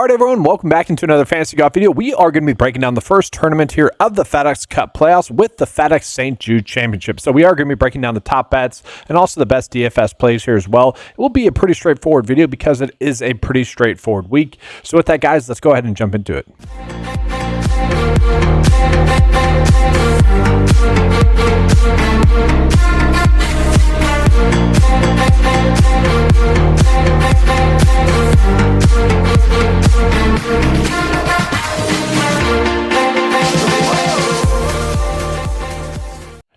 All right, everyone, welcome back into another Fantasy Golf video. We are going to be breaking down the first tournament here of the FedExCup Playoffs with the FedEx St. Jude Championship. So we are going to be breaking down the top bets and also the best DFS plays here as well. It will be a pretty straightforward video because it is a pretty straightforward week. So with that, guys, let's go ahead and jump into it.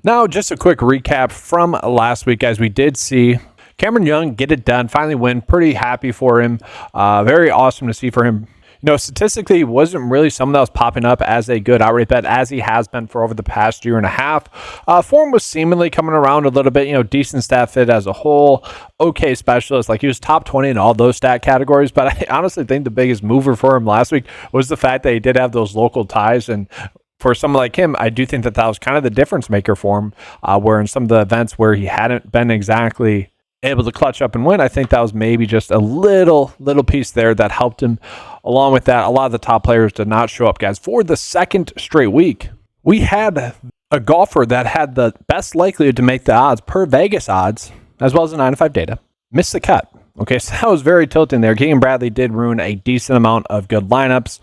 Now, just a quick recap from last week, guys. We did see Cameron Young get it done, finally win. Pretty happy for him. Very awesome to see for him. You know, statistically, wasn't really someone that was popping up as a good outright bet as he has been for over the past year and a half. Form was seemingly coming around a little bit, you know, decent stat fit as a whole, okay specialist. Like he was top 20 in all those stat categories, but I honestly think the biggest mover for him last week was the fact that he did have those local ties. And for someone like him, I do think that that was kind of the difference maker for him, where in some of the events where he hadn't been exactly able to clutch up and win, I think that was maybe just a little piece there that helped him. Along with that, a lot of the top players did not show up, guys. For the second straight week, we had a golfer that had the best likelihood to make the odds per Vegas odds, as well as the 9-to-5 data, miss the cut. Okay, so that was very tilting there. Keegan Bradley did ruin a decent amount of good lineups.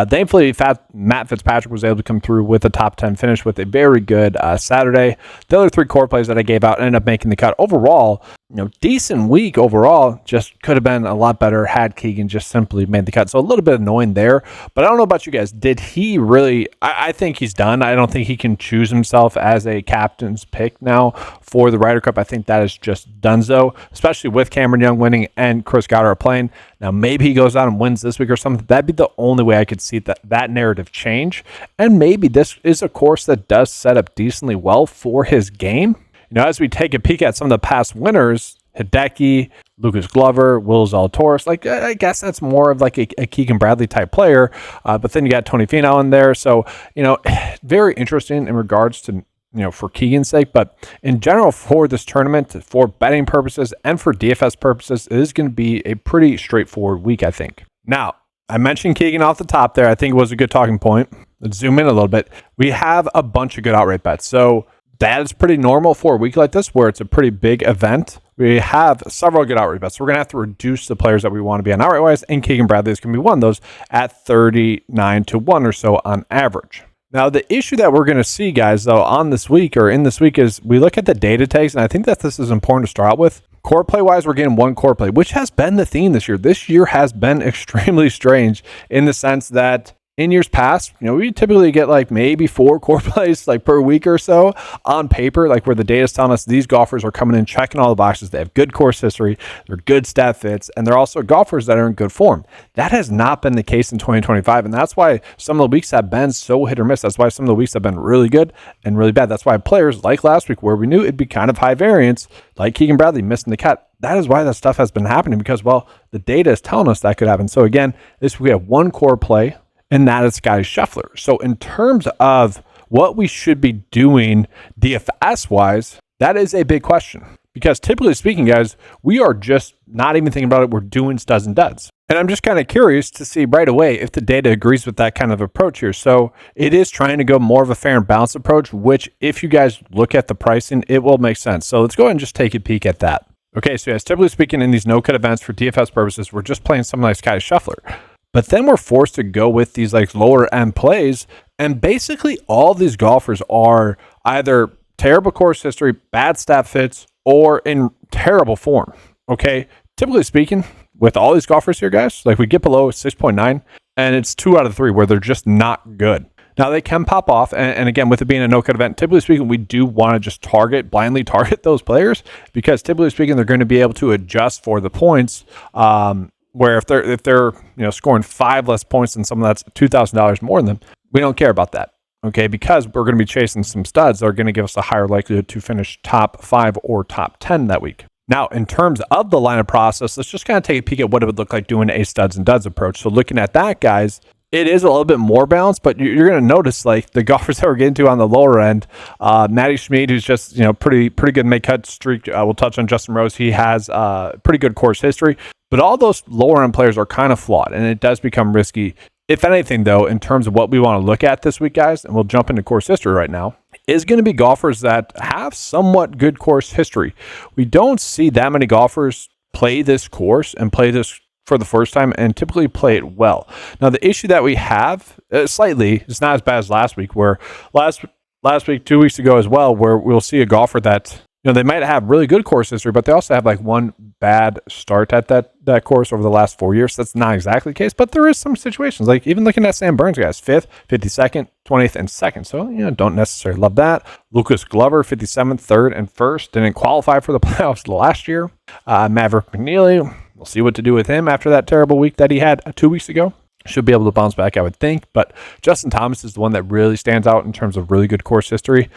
Thankfully, Matt Fitzpatrick was able to come through with a top 10 finish with a very good Saturday. The other three core plays that I gave out ended up making the cut. Overall, you know, decent week overall. Just could have been a lot better had Keegan just simply made the cut. So a little bit annoying there. But I don't know about you guys. Did he really? I think he's done. I don't think he can choose himself as a captain's pick now for the Ryder Cup. I think that is just donezo, especially with Cameron Young winning and Chris Goddard playing. Now, maybe he goes out and wins this week or something. That'd be the only way I could see that narrative change. And maybe this is a course that does set up decently well for his game. You know, as we take a peek at some of the past winners, Hideki, Lucas Glover, Will Zalatoris, like I guess that's more of like a Keegan Bradley type player. But then you got Tony Finau in there. So, you know, very interesting in regards to, you know, for Keegan's sake, but in general for this tournament, for betting purposes and for DFS purposes, it is going to be a pretty straightforward week, I think. Now, I mentioned Keegan off the top there. I think it was a good talking point. Let's zoom in a little bit. We have a bunch of good outright bets. So that is pretty normal for a week like this where it's a pretty big event. We have several good outright bets. So we're going to have to reduce the players that we want to be on outright wise, and Keegan Bradley is going to be one of those at 39-1 or so on average. Now, the issue that we're going to see, guys, though, on this week or in this week is we look at the data tags, and I think that this is important to start out with. Core play-wise, we're getting one core play, which has been the theme this year. This year has been extremely strange in the sense that in years past, you know, we typically get like maybe 4 core plays like per week or so on paper, like where the data is telling us these golfers are coming in, checking all the boxes. They have good course history, they're good stat fits, and they're also golfers that are in good form. That has not been the case in 2025, and that's why some of the weeks have been so hit or miss. That's why some of the weeks have been really good and really bad. That's why players like last week, where we knew it'd be kind of high variance, like Keegan Bradley missing the cut. That is why that stuff has been happening because, well, the data is telling us that could happen. So again, this week we have one core play, and that is Scotty Scheffler. So in terms of what we should be doing DFS-wise, that is a big question. Because typically speaking, guys, we are just not even thinking about it. We're doing studs and duds. And I'm just kind of curious to see right away if the data agrees with that kind of approach here. So it is trying to go more of a fair and balanced approach, which if you guys look at the pricing, it will make sense. So let's go ahead and just take a peek at that. Okay, so yes, typically speaking in these no-cut events for DFS purposes, we're just playing something like Scotty Scheffler. But then we're forced to go with these like lower end plays. And basically all these golfers are either terrible course history, bad stat fits, or in terrible form. Okay. Typically speaking, with all these golfers here, guys, like we get below 6.9 and it's 2 out of 3 where they're just not good. Now they can pop off. And again, with it being a no-cut event, typically speaking, we do want to just blindly target those players because typically speaking, they're going to be able to adjust for the points. Where if they're you know scoring 5 less points than someone that's $2,000 more than them, we don't care about that. Okay, because we're going to be chasing some studs that are going to give us a higher likelihood to finish top 5 or top 10 that week. Now, in terms of the lineup process, let's just kind of take a peek at what it would look like doing a studs and duds approach. So looking at that, guys, it is a little bit more balanced, but you're going to notice like the golfers that we're getting to on the lower end, Matty Schmid, who's just, you know, pretty good make cut streak. We'll touch on Justin Rose. He has pretty good course history. But all those lower end players are kind of flawed, and it does become risky. If anything, though, in terms of what we want to look at this week, guys, and we'll jump into course history right now, is going to be golfers that have somewhat good course history. We don't see that many golfers play this course and play this for the first time and typically play it well. Now, the issue that we have slightly, it's not as bad as last week, where last week, 2 weeks ago as well, where we'll see a golfer that, they might have really good course history, but they also have like one bad start at that course over the last 4 years. That's not exactly the case, but there is some situations, like even looking at Sam Burns, guys, 5th, 52nd, 20th, and 2nd. So, don't necessarily love that. Lucas Glover, 57th, 3rd, and 1st. Didn't qualify for the playoffs last year. Maverick McNeely, we'll see what to do with him after that terrible week that he had 2 weeks ago. Should be able to bounce back, I would think. But Justin Thomas is the one that really stands out in terms of really good course history.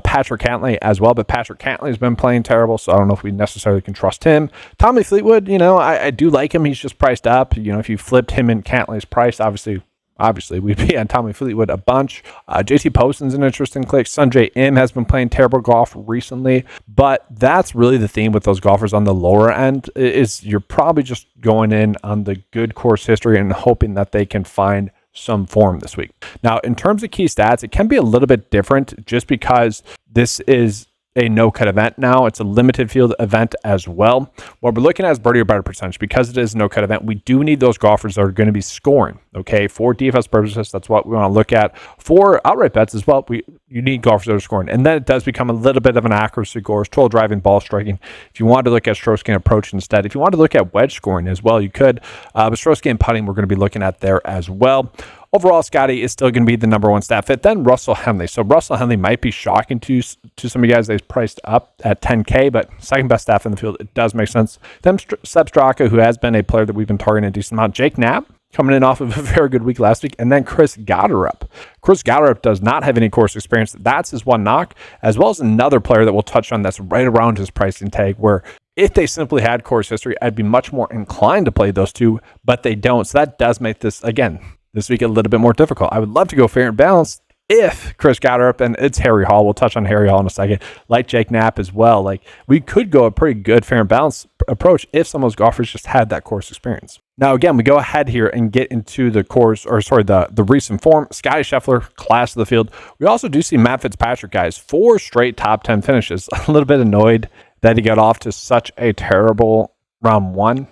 Patrick Cantlay as well, but Patrick Cantlay has been playing terrible, so I don't know if we necessarily can trust him. Tommy Fleetwood, I do like him. He's just priced up. If you flipped him and Cantlay's price, obviously we'd be on Tommy Fleetwood a bunch. JT Poston's an interesting click. Sanjay M has been playing terrible golf recently, but that's really the theme with those golfers on the lower end, is you're probably just going in on the good course history and hoping that they can find some form this week. Now, in terms of key stats, it can be a little bit different just because this is a no-cut event now. It's a limited field event as well. What we're looking at is birdie or better percentage. Because it is a no-cut event, we do need those golfers that are going to be scoring, okay? For DFS purposes, that's what we want to look at. For outright bets as well, you need golfers that are scoring. And then it does become a little bit of an accuracy course, total driving, ball striking. If you wanted to look at stroke gain approach instead, if you wanted to look at wedge scoring as well, you could. But stroke gain putting, we're going to be looking at there as well. Overall, Scotty is still going to be the number one stat fit. Then Russell Henley. So Russell Henley might be shocking to some of you guys. They've priced up at 10K, but second best stat in the field. It does make sense. Then Seb Straka, who has been a player that we've been targeting a decent amount. Jake Knapp, coming in off of a very good week last week. And then Chris Gotterup. Chris Gotterup does not have any course experience. That's his one knock, as well as another player that we'll touch on that's right around his pricing tag, where if they simply had course history, I'd be much more inclined to play those two, but they don't. So that does make this, again, this week a little bit more difficult. I would love to go fair and balanced if Chris Gotterup, and it's Harry Hall. We'll touch on Harry Hall in a second, like Jake Knapp as well. Like, we could go a pretty good fair and balanced approach if some of those golfers just had that course experience. Now, again, we go ahead here and get into the recent form. Scotty Scheffler, class of the field. We also do see Matt Fitzpatrick, guys, 4 straight top 10 finishes. A little bit annoyed that he got off to such a terrible round one,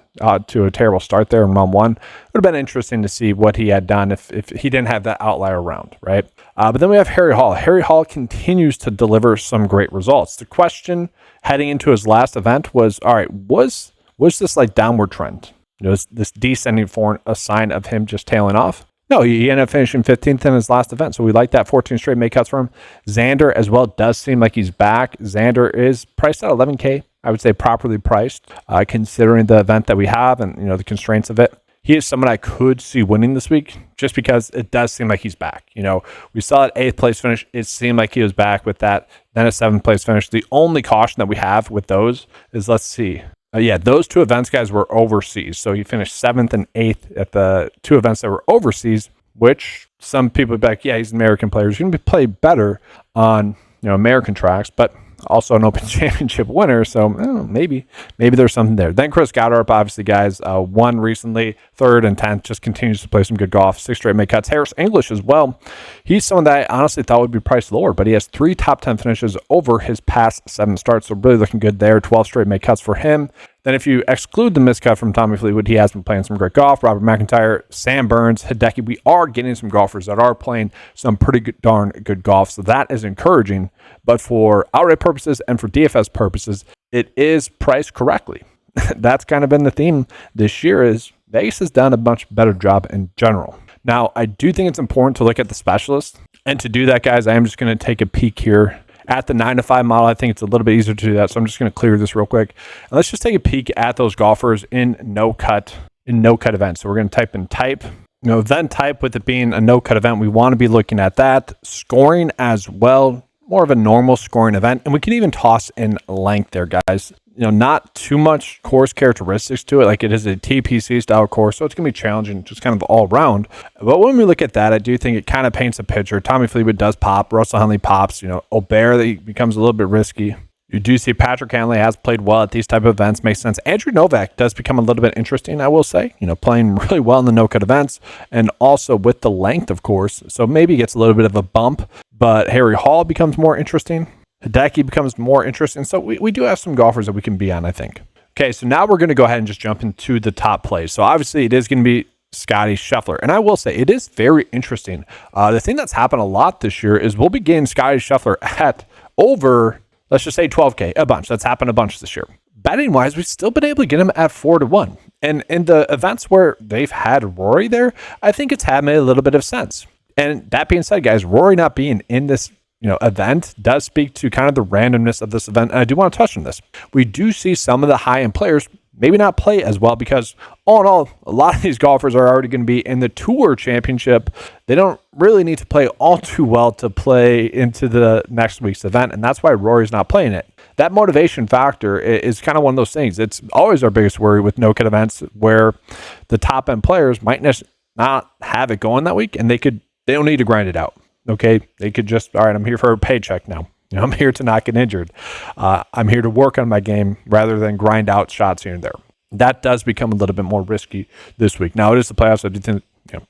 to a terrible start there in round one. It would have been interesting to see what he had done if he didn't have that outlier round, right? But then we have Harry Hall. Harry Hall continues to deliver some great results. The question heading into his last event was, all right, was this like downward trend? Was this descending form a sign of him just tailing off? No, he ended up finishing 15th in his last event, so we like that. 14 straight make cuts for him. Xander as well does seem like he's back. Xander is priced at 11K. I would say properly priced, considering the event that we have and the constraints of it. He is someone I could see winning this week, just because it does seem like he's back. We saw that 8th place finish. It seemed like he was back with that. Then a 7th place finish. The only caution that we have with those is, let's see. Those 2 events, guys, were overseas. So he finished 7th and 8th at the 2 events that were overseas, which some people would be like, he's an American player. He's going to play better on American tracks, but also an Open Championship winner, so maybe there's something there. Then Chris Gotterup, obviously, guys, won recently, 3rd and 10th, just continues to play some good golf, 6 straight make cuts. Harris English as well. He's someone that I honestly thought would be priced lower, but he has 3 top 10 finishes over his past 7 starts, so really looking good there. 12 straight make cuts for him. Then if you exclude the miscut from Tommy Fleetwood, he has been playing some great golf. Robert McIntyre, Sam Burns, Hideki. We are getting some golfers that are playing some pretty darn good golf, so that is encouraging. But for outright purposes and for DFS purposes, it is priced correctly. That's kind of been the theme this year, is Vegas has done a much better job in general. Now, I do think it's important to look at the specialists. And to do that, guys, I am just going to take a peek here at the 9-to-5 model. I think it's a little bit easier to do that, so I'm just going to clear this real quick. And let's just take a peek at those golfers in no-cut events. So we're going to type in type. Event type, with it being a no-cut event, we want to be looking at that. Scoring as well, more of a normal scoring event. And we can even toss in length there, guys. Not too much course characteristics to it. Like, it is a TPC style course, so it's going to be challenging just kind of all around. But when we look at that, I do think it kind of paints a picture. Tommy Fleetwood does pop. Russell Henley pops. Aubert, that becomes a little bit risky. You do see Patrick Hanley has played well at these type of events. Makes sense. Andrew Novak does become a little bit interesting, I will say. Playing really well in the no-cut events and also with the length, of course. So maybe he gets a little bit of a bump, but Harry Hall becomes more interesting. Hideki becomes more interesting. So we do have some golfers that we can be on, I think. Okay, so now we're going to go ahead and just jump into the top plays. So obviously it is going to be Scotty Scheffler. And I will say it is very interesting. The thing that's happened a lot this year is we'll be getting Scotty Scheffler at over, let's just say 12K, a bunch. That's happened a bunch this year. Betting wise, we've still been able to get him at 4-1. And in the events where they've had Rory there, I think it's had made a little bit of sense. And that being said, guys, Rory not being in this event does speak to kind of the randomness of this event. And I do want to touch on this. We do see some of the high-end players maybe not play as well because all in all, a lot of these golfers are already going to be in the Tour Championship. They don't really need to play all too well to play into the next week's event, and that's why Rory's not playing it. That motivation factor is kind of one of those things. It's always our biggest worry with no-cut events where the top-end players might not have it going that week, and they don't need to grind it out. Okay, they could just, all right, I'm here for a paycheck now. I'm here to not get injured. I'm here to work on my game rather than grind out shots here and there. That does become a little bit more risky this week. Now, it is the playoffs. I do think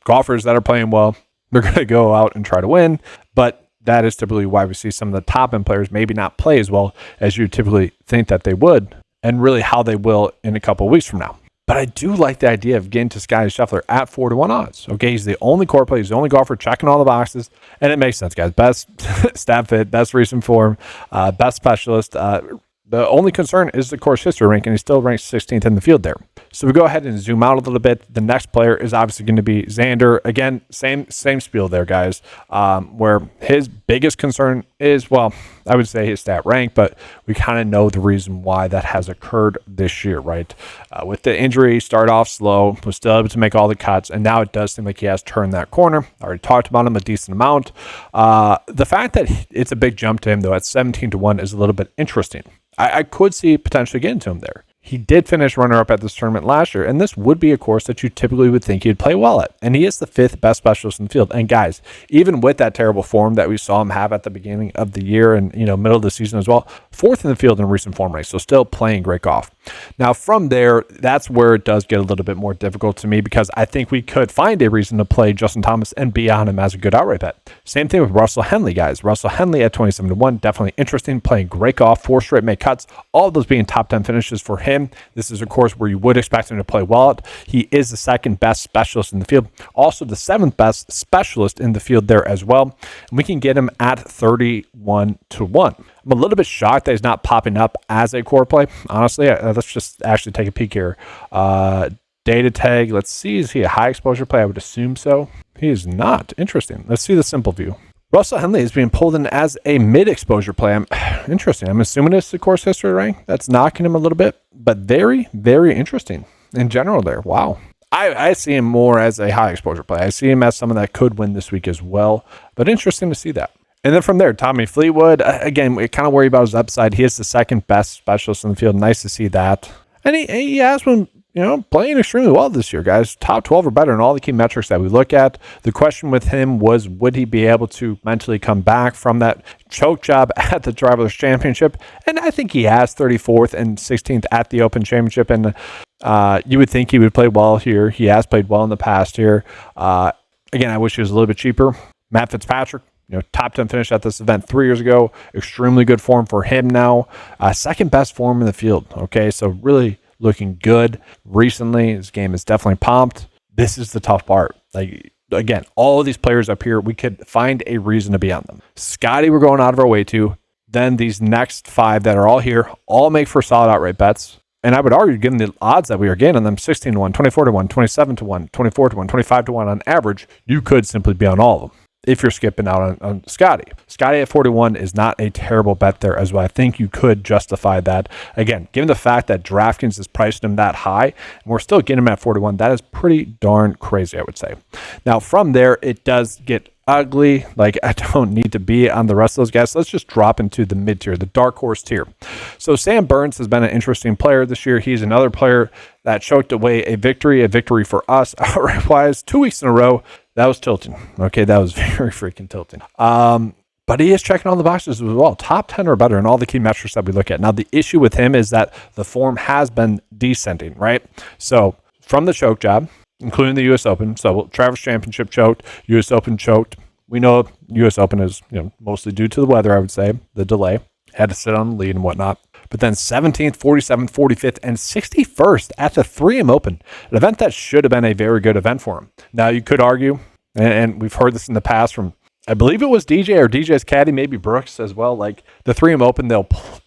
golfers that are playing well, they're going to go out and try to win. But that is typically why we see some of the top-end players maybe not play as well as you typically think that they would, and really how they will in a couple of weeks from now. But I do like the idea of getting to Scotty Scheffler at 4-1 odds. Okay, he's the only core player. He's the only golfer checking all the boxes. And it makes sense, guys. Best stat fit, best recent form, best specialist. The only concern is the course history rank, and he still ranks 16th in the field there. So we go ahead and zoom out a little bit. The next player is obviously going to be Xander. Again, same spiel there, guys, where his biggest concern is, well, I would say his stat rank, but we kind of know the reason why that has occurred this year, right? With the injury, started off slow, was still able to make all the cuts, and now it does seem like he has turned that corner. I already talked about him a decent amount. The fact that it's a big jump to him, though, at 17-1 is a little bit interesting. I could see potentially getting to him there. He did finish runner-up at this tournament last year, and this would be a course that you typically would think he'd play well at. And he is the 5th best specialist in the field. And guys, even with that terrible form that we saw him have at the beginning of the year and middle of the season as well, 4th in the field in recent form race, so still playing great golf. Now from there, that's where it does get a little bit more difficult to me because I think we could find a reason to play Justin Thomas and be on him as a good outright bet. Same thing with Russell Henley, guys. Russell Henley at 27-1, definitely interesting, playing great golf, 4 straight make cuts, all of those being top 10 finishes for him. This is a course where you would expect him to play well at. He is the 2nd best specialist in the field, also the 7th best specialist in the field there as well. And we can get him at 31-1. I'm a little bit shocked that he's not popping up as a core play. Honestly, let's just actually take a peek here. Data tag, let's see, is he a high exposure play? I would assume so. He is not. Interesting. Let's see the simple view. Russell Henley is being pulled in as a mid-exposure play. Interesting. I'm assuming it's the course history rank that's knocking him a little bit, but very, very interesting in general there. Wow. I see him more as a high exposure play. I see him as someone that could win this week as well, but interesting to see that. And then from there, Tommy Fleetwood, again, we kind of worry about his upside. He is the 2nd best specialist in the field. Nice to see that. And he has been playing extremely well this year, guys. Top 12 or better in all the key metrics that we look at. The question with him was, would he be able to mentally come back from that choke job at the Travelers Championship? And I think he has 34th and 16th at the Open Championship. And you would think he would play well here. He has played well in the past here. Again, I wish he was a little bit cheaper. Matt Fitzpatrick, top 10 finish at this event 3 years ago. Extremely good form for him now. 2nd best form in the field. Okay, so really looking good recently. His game is definitely pumped. This is the tough part. Again, all of these players up here, we could find a reason to be on them. Scotty, we're going out of our way to. Then these next 5 that are all here, all make for solid outright bets. And I would argue, given the odds that we are getting on them, 16-1, 24-1, 27-1, 24-1, 25-1 on average, you could simply be on all of them if you're skipping out on Scotty. Scotty at 41 is not a terrible bet there as well. I think you could justify that. Again, given the fact that DraftKings is pricing him that high, and we're still getting him at 41, that is pretty darn crazy, I would say. Now, from there, it does get ugly. I don't need to be on the rest of those guys. So let's just drop into the mid-tier, the dark horse tier. So Sam Burns has been an interesting player this year. He's another player that choked away a victory for us outright-wise 2 weeks in a row. That was tilting. Okay, that was very freaking tilting. but he is checking all the boxes as well. Top 10 or better in all the key metrics that we look at. Now, the issue with him is that the form has been descending, right? So from the choke job, including the U.S. Open, so Travis Championship choked, U.S. Open choked. We know U.S. Open is mostly due to the weather, I would say, the delay. Had to sit on the lead and whatnot. But then 17th, 47th, 45th, and 61st at the 3M Open, an event that should have been a very good event for him. Now, you could argue, and we've heard this in the past from, I believe it was DJ or DJ's caddy, maybe Brooks as well, like the 3M Open,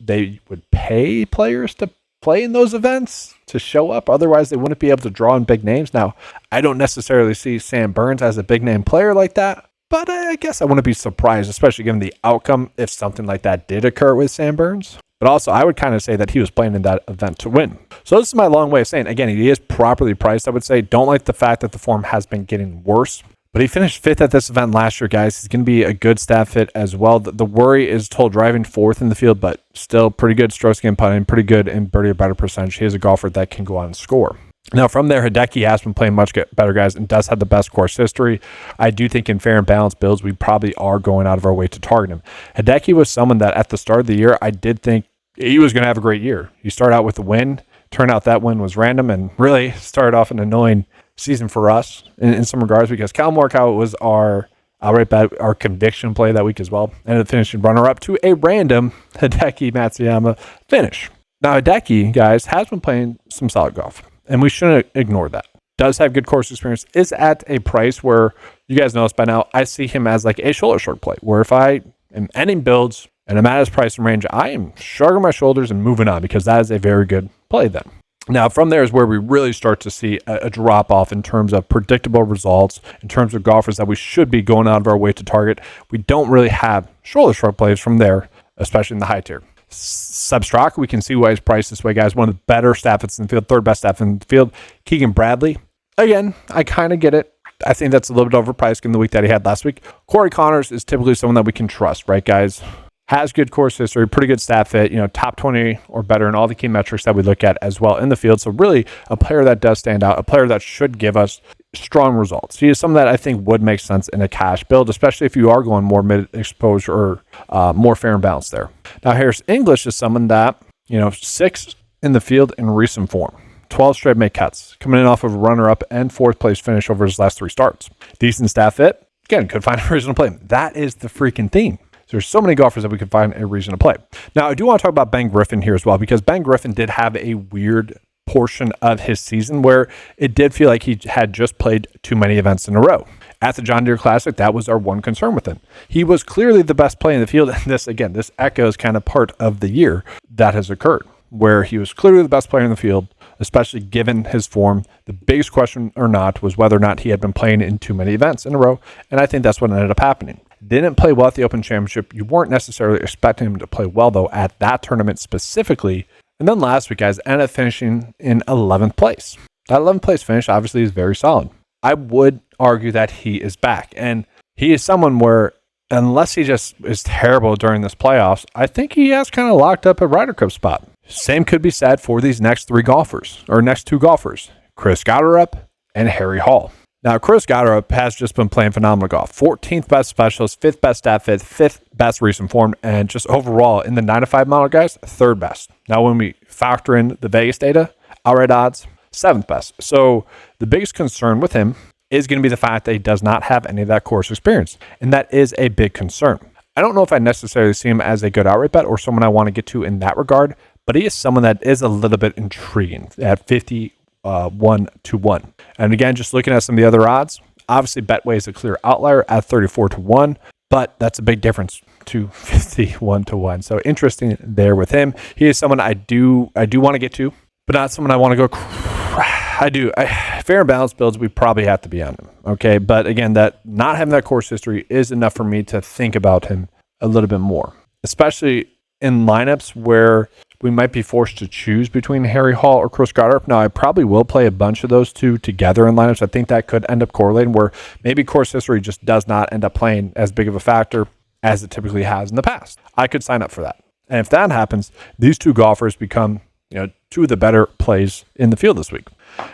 they would pay players to play in those events to show up. Otherwise, they wouldn't be able to draw in big names. Now, I don't necessarily see Sam Burns as a big name player like that, but I guess I wouldn't be surprised, especially given the outcome, if something like that did occur with Sam Burns. But also, I would kind of say that he was playing in that event to win. So this is my long way of saying, again, he is properly priced, I would say. Don't like the fact that the form has been getting worse. But he finished 5th at this event last year, guys. He's going to be a good stat fit as well. The worry is total driving 4th in the field, but still pretty good strokes gained putting, pretty good in birdie or better percentage. He is a golfer that can go on and score. Now, from there, Hideki has been playing much better, guys, and does have the best course history. I do think in fair and balanced builds, we probably are going out of our way to target him. Hideki was someone that at the start of the year, I did think he was going to have a great year. You start out with a win. Turned out that win was random and really started off an annoying season for us in some regards because Cal Morikawa was our outright bet, our conviction play that week as well. Ended up finishing runner-up to a random Hideki Matsuyama finish. Now, Hideki, guys, has been playing some solid golf, and we shouldn't ignore that. Does have good course experience, is at a price where, you guys know this by now, I see him as like a shoulder shrug play, where if I am ending builds and I'm at his price and range, I am shrugging my shoulders and moving on because that is a very good play then. Now, from there is where we really start to see a drop-off in terms of predictable results, in terms of golfers that we should be going out of our way to target. We don't really have shoulder shrug plays from there, especially in the high tier. Substrack, we can see why he's priced this way, guys. One of the better staffs in the field, third best staff in the field. Keegan Bradley, again, I kind of get it. I think that's a little bit overpriced in the week that he had last week. Corey Connors is typically someone that we can trust, right, guys? Has good course history, pretty good stat fit, top 20 or better in all the key metrics that we look at as well in the field. So really a player that does stand out, a player that should give us strong results. He is someone that I think would make sense in a cash build, especially if you are going more mid exposure or more fair and balanced there. Now, Harris English is someone that, 6th in the field in recent form. 12 straight make cuts, coming in off of a runner-up and 4th place finish over his last 3 starts. Decent stat fit. Again, could find a reason to play him. That is the freaking theme. So there's so many golfers that we could find a reason to play. Now, I do want to talk about Ben Griffin here as well, because Ben Griffin did have a weird portion of his season where it did feel like he had just played too many events in a row. At the John Deere Classic, that was our one concern with him. He was clearly the best play in the field, and this echoes kind of part of the year that has occurred, where he was clearly the best player in the field, especially given his form. The biggest question or not was whether or not he had been playing in too many events in a row, and I think that's what ended up happening. Didn't play well at the Open Championship. You weren't necessarily expecting him to play well, though, at that tournament specifically. And then last week, guys, ended up finishing in 11th place. That 11th place finish obviously is very solid. I would argue that he is back. And he is someone where, unless he just is terrible during this playoffs, I think he has kind of locked up a Ryder Cup spot. Same could be said for these next 2 golfers, Chris Gotterup and Harry Hall. Now, Chris Gotterup has just been playing phenomenal golf. 14th best specialist, 5th best stat fit, 5th best recent form, and just overall in the 9 to 5 model, guys, 3rd best. Now, when we factor in the Vegas data, outright odds, 7th best. So the biggest concern with him is going to be the fact that he does not have any of that course experience, and that is a big concern. I don't know if I necessarily see him as a good outright bet or someone I want to get to in that regard, but he is someone that is a little bit intriguing at 51-1. And again, just looking at some of the other odds, obviously Betway is a clear outlier at 34-1, but that's a big difference to 51-1. So interesting there with him. He is someone I do want to get to, but not someone I want to go. Fair and balanced builds, we probably have to be on him. Okay. But again, that not having that course history is enough for me to think about him a little bit more, especially in lineups where we might be forced to choose between Harry Hall or Chris Gotterup. Now, I probably will play a bunch of those two together in lineups. I think that could end up correlating where maybe course history just does not end up playing as big of a factor as it typically has in the past. I could sign up for that. And if that happens, these 2 golfers become 2 of the better plays in the field this week.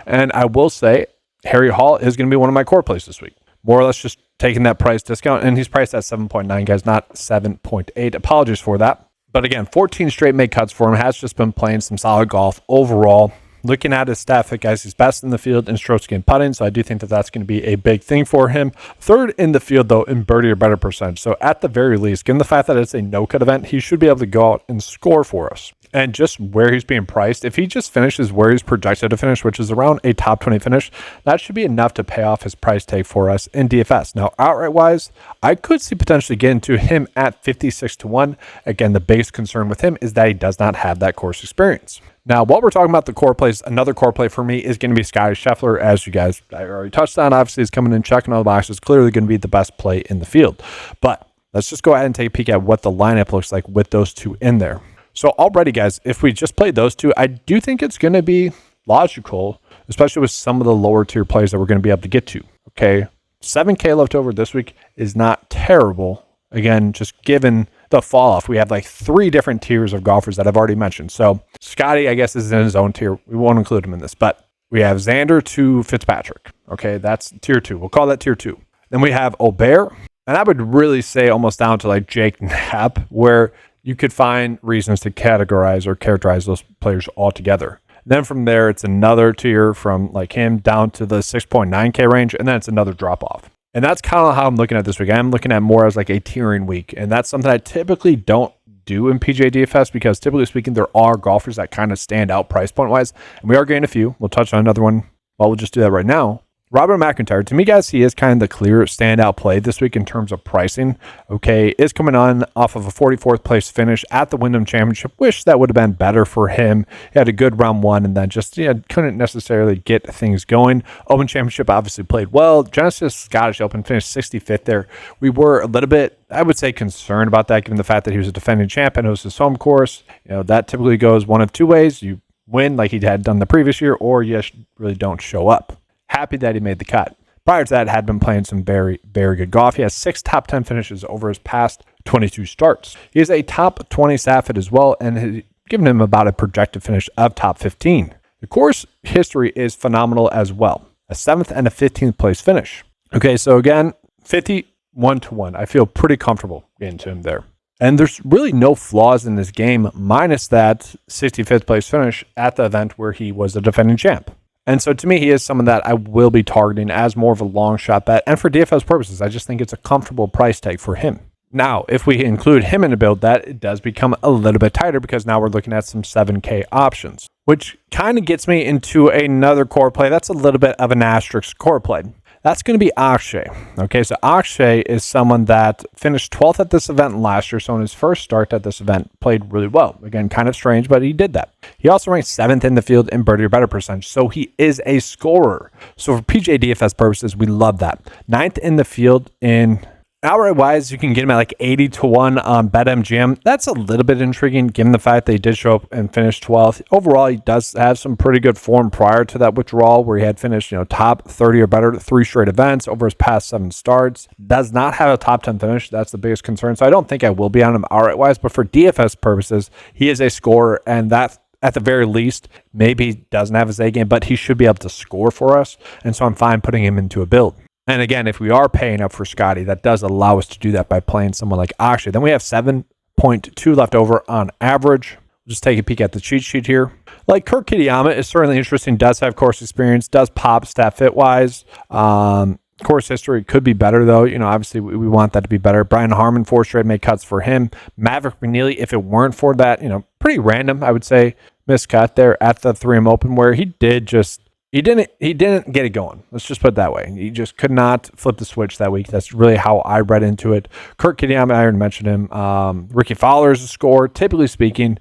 And I will say Harry Hall is going to be one of my core plays this week. more or less just taking that price discount. And he's priced at 7.9, guys, not 7.8. Apologies for that. But again, 14 straight made cuts for him. Has just been playing some solid golf overall. Looking at his stat fit, guys, he's best in the field in strokes gained putting, so I do think that that's going to be a big thing for him. Third in the field, though, in birdie or better percentage. So at the very least, given the fact that it's a no-cut event, he should be able to go out and score for us. And just where he's being priced, if he just finishes where he's projected to finish, which is around a top 20 finish, that should be enough to pay off his price tag for us in DFS. Now, outright-wise, I could see potentially getting to him at 56-1. Again, the biggest concern with him is that he does not have that course experience. Now, while we're talking about the core plays, another core play for me is going to be Scotty Scheffler, as you guys I already touched on. Obviously, he's coming in, checking all the boxes, clearly going to be the best play in the field. But let's just go ahead and take a peek at what the lineup looks like with those two in there. So already, guys, if we just played those two, I do think it's going to be logical, especially with some of the lower tier plays that we're going to be able to get to. Okay, 7K left over this week is not terrible. Again, just given the fall off, we have like 3 different tiers of golfers that I've already mentioned. So Scotty, I guess, is in his own tier. We won't include him in this, but we have Xander to Fitzpatrick. Okay, that's tier 2. We'll call that tier 2. Then we have Aubert, and I would really say almost down to like Jake Knapp, where you could find reasons to categorize or characterize those players altogether. Then from there, it's another tier from like him down to the 6.9K range, and then it's another drop off. And that's kind of how I'm looking at this week. I'm looking at more as like a tiering week, and that's something I typically don't do in PGA DFS because typically speaking, there are golfers that kind of stand out price point wise, and we are getting a few. We'll touch on another one. Well, we'll just do that right now. Robert McIntyre, to me, guys, he is kind of the clear standout play this week in terms of pricing. Okay, is coming on off of a 44th place finish at the Wyndham Championship. Wish that would have been better for him. He had a good round 1 and then just couldn't necessarily get things going. Open Championship obviously played well. Genesis Scottish Open finished 65th there. We were a little bit, I would say, concerned about that given the fact that he was a defending champ and it was his home course. That typically goes one of 2 ways. You win like he had done the previous year, or you really don't show up. Happy that he made the cut. Prior to that, had been playing some very, very good golf. He has 6 top 10 finishes over his past 22 starts. He is a top 20 Stafford as well, and has given him about a projected finish of top 15. The course history is phenomenal as well. A 7th and a 15th place finish. Okay, so again, 51-1. I feel pretty comfortable getting to him there. And there's really no flaws in this game, minus that 65th place finish at the event where he was the defending champ. And so to me, he is someone that I will be targeting as more of a long shot bet. And for DFS purposes, I just think it's a comfortable price tag for him. Now, if we include him in a build, that it does become a little bit tighter because now we're looking at some 7K options, which kind of gets me into another core play. That's a little bit of an asterisk core play. That's going to be Akshay. Okay, so Akshay is someone that finished 12th at this event last year. So in his first start at this event, played really well. Again, kind of strange, but he did that. He also ranked 7th in the field in birdie or better percentage. So he is a scorer. So for PGA DFS purposes, we love that. 9th in the field in outright wise, you can get him at like 80-1 on BetMGM. That's a little bit intriguing given the fact that he did show up and finish 12th. Overall, he does have some pretty good form prior to that withdrawal where he had finished, top 30 or better 3 straight events over his past 7 starts. Does not have a top 10 finish. That's the biggest concern. So I don't think I will be on him outright wise, but for DFS purposes, he is a scorer, and that at the very least, maybe he doesn't have his A game, but he should be able to score for us. And so I'm fine putting him into a build. And again, if we are paying up for Scotty, that does allow us to do that by playing someone like Akshay. Then we have 7.2 left over on average. We'll just take a peek at the cheat sheet here. Like Kurt Kitayama is certainly interesting, does have course experience, does pop stat fit wise. Course history could be better though. Obviously we want that to be better. Brian Harmon, 4 straight made cuts for him. Maverick McNeely, if it weren't for that, pretty random, I would say, miscut there at the 3M Open where he didn't get it going. Let's just put it that way. He just could not flip the switch that week. That's really how I read into it. Kurt Kitayama, I already mentioned him. Ricky Fowler is a scorer. Typically speaking,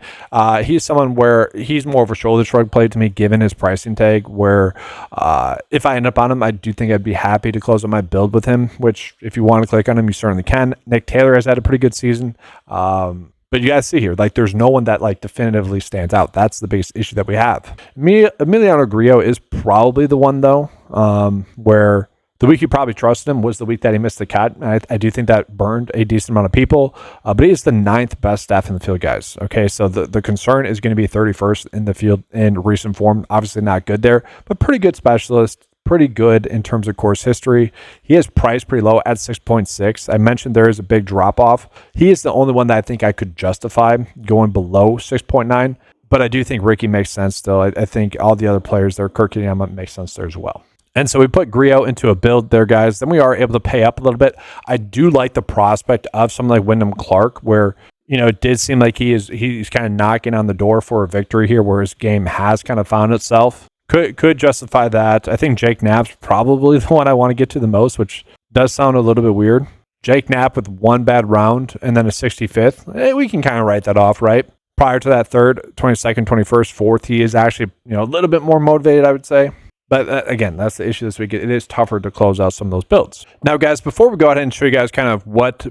he's someone where he's more of a shoulder shrug play to me, given his pricing tag, where if I end up on him, I do think I'd be happy to close up my build with him, which if you want to click on him, you certainly can. Nick Taylor has had a pretty good season. But you guys see here, there's no one that definitively stands out. That's the biggest issue that we have. Emiliano Grillo is probably the one though, where the week you probably trusted him was the week that he missed the cut. I do think that burned a decent amount of people, but he is the 9th best staff in the field, guys. Okay, so the concern is going to be 31st in the field in recent form. Obviously not good there, but pretty good specialist. pretty good in terms of course history. He is priced pretty low at 6.6. I mentioned there is a big drop off. He is the only one that I think I could justify going below 6.9. But I do think Ricky makes sense still. I think all the other players there, Kirk Yama, makes sense there as well. And so we put Griot into a build there, guys. Then we are able to pay up a little bit. I do like the prospect of someone like Wyndham Clark, where, you know, it did seem like he's kind of knocking on the door for a victory here, where his game has kind of found itself. Could justify that. I think Jake Knapp's probably the one I want to get to the most, which does sound a little bit weird. Jake Knapp with one bad round and then a 65th. We can kind of write that off, right? Prior to that third, 22nd, 21st, 4th, he is actually, you know, a little bit more motivated, I would say. But again, that's the issue this week. It is tougher to close out some of those builds. Now, guys, before we go ahead and show you guys kind of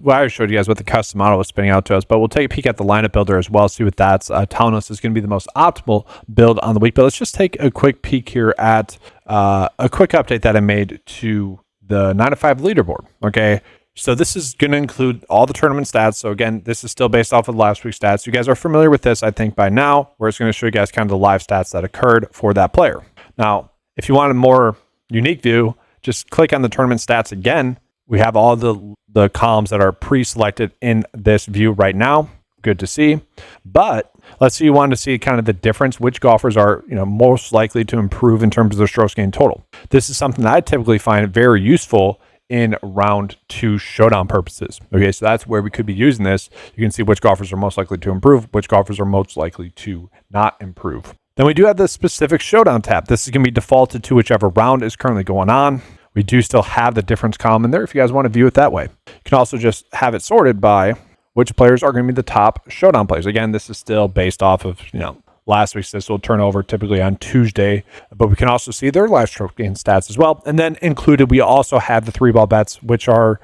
I showed you guys what the custom model was spinning out to us, but we'll take a peek at the lineup builder as well, see what that's telling us is going to be the most optimal build on the week. But let's just take a quick peek here at a quick update that I made to the 9 to 5 leaderboard. Okay. So this is going to include all the tournament stats. So again, this is still based off of last week's stats. You guys are familiar with this, I think, by now, where it's going to show you guys kind of the live stats that occurred for that player. Now, if you want a more unique view, just click on the tournament stats again. We have all the columns that are pre-selected in this view right now. Good to see. But let's say you wanted to see kind of the difference, which golfers are, you know, most likely to improve in terms of their strokes gained total. This is something that I typically find very useful in round 2 showdown purposes. Okay, so that's where we could be using this. You can see which golfers are most likely to improve, which golfers are most likely to not improve. Then we do have the specific showdown tab. This is going to be defaulted to whichever round is currently going on. We do still have the difference column in there if you guys want to view it that way. You can also just have it sorted by which players are going to be the top showdown players. Again, this is still based off of, you know, last week's. This will turn over typically on Tuesday, but we can also see their live stroke gain stats as well. And then included, we also have the 3-ball bets, which are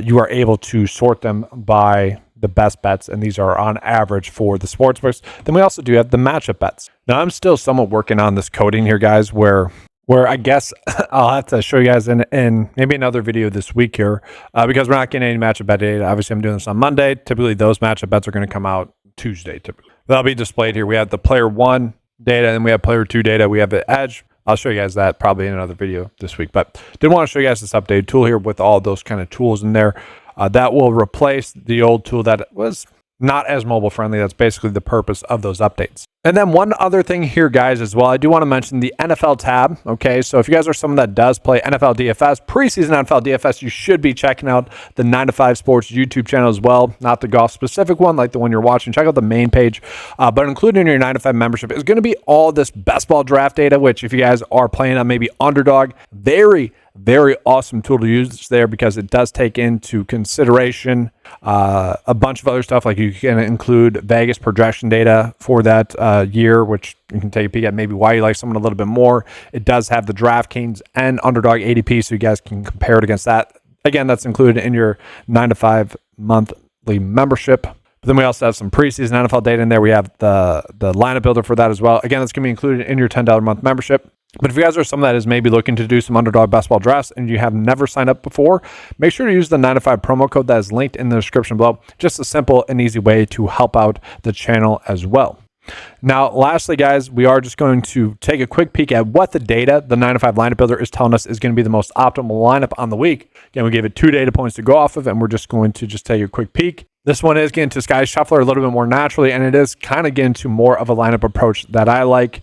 you are able to sort them by the best bets, and these are on average for the sportsbooks. Then we also do have the matchup bets. Now, I'm still somewhat working on this coding here, guys, where I guess I'll have to show you guys in maybe another video this week here, because we're not getting any matchup bet data. Obviously, I'm doing this on Monday. Typically, those matchup bets are going to come out Tuesday, typically. That'll be displayed here. We have the player 1 data, and we have player 2 data. We have the edge. I'll show you guys that probably in another video this week, but did want to show you guys this updated tool here with all those kind of tools in there. That will replace the old tool that was not as mobile friendly. That's basically the purpose of those updates. And then one other thing here, guys, as well, I do want to mention the NFL tab. Okay, so if you guys are someone that does play NFL DFS, preseason NFL DFS, you should be checking out the 9 to 5 Sports YouTube channel as well. Not the golf specific one, like the one you're watching. Check out the main page. But included in your 9 to 5 membership is going to be all this best ball draft data, which if you guys are playing on maybe Underdog, very awesome tool to use there, because it does take into consideration a bunch of other stuff. Like you can include Vegas projection data for that year, which you can take a peek at maybe why you like someone a little bit more. It does have the DraftKings and Underdog ADP, so you guys can compare it against that. Again, that's included in your 9 to 5 monthly membership. But then we also have some preseason NFL data in there. We have the lineup builder for that as well. Again, that's going to be included in your $10 a month membership. But if you guys are someone that is maybe looking to do some Underdog basketball drafts and you have never signed up before, make sure to use the 9 to 5 promo code that is linked in the description below. Just a simple and easy way to help out the channel as well. Now, lastly, guys, we are just going to take a quick peek at what the data, the 9 to 5 lineup builder, is telling us is going to be the most optimal lineup on the week. Again, we gave it 2 data points to go off of, and we're just going to just take a quick peek. This one is getting to Sky Shuffler a little bit more naturally, and it is kind of getting to more of a lineup approach that I like.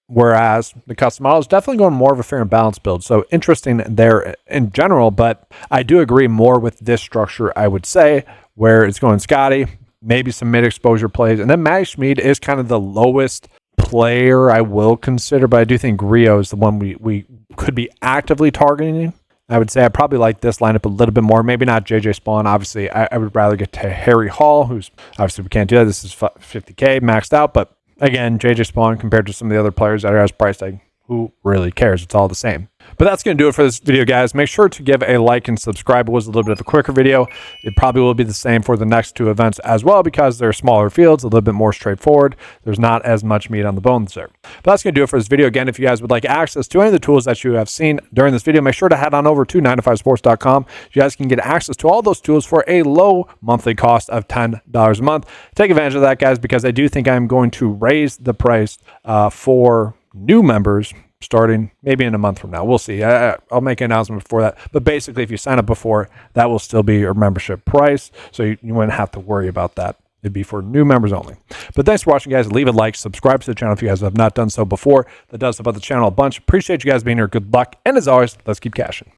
Whereas the custom model is definitely going more of a fair and balanced build. So interesting there in general, but I do agree more with this structure, I would say, where it's going Scotty, maybe some mid-exposure plays. And then Matty Schmid is kind of the lowest player I will consider, but I do think Griot is the one we could be actively targeting. I would say I probably like this lineup a little bit more. Maybe not JJ Spawn. Obviously, I would rather get to Harry Hall, who's obviously we can't do that. This is $50K maxed out, but again, JJ Spawn compared to some of the other players that are as price tag, who really cares? It's all the same. But that's going to do it for this video, guys. Make sure to give a like and subscribe. It was a little bit of a quicker video. It probably will be the same for the next 2 events as well, because they're smaller fields, a little bit more straightforward. There's not as much meat on the bones there. But that's going to do it for this video. Again, if you guys would like access to any of the tools that you have seen during this video, make sure to head on over to 9to5sports.com. You guys can get access to all those tools for a low monthly cost of $10 a month. Take advantage of that, guys, because I do think I'm going to raise the price for new members starting maybe in a month from now. We'll see. I'll make an announcement before that. But basically, if you sign up before, that will still be your membership price. So you wouldn't have to worry about that. It'd be for new members only. But thanks for watching, guys. Leave a like, subscribe to the channel if you guys have not done so before. That does help out the channel a bunch. Appreciate you guys being here. Good luck. And as always, let's keep cashing.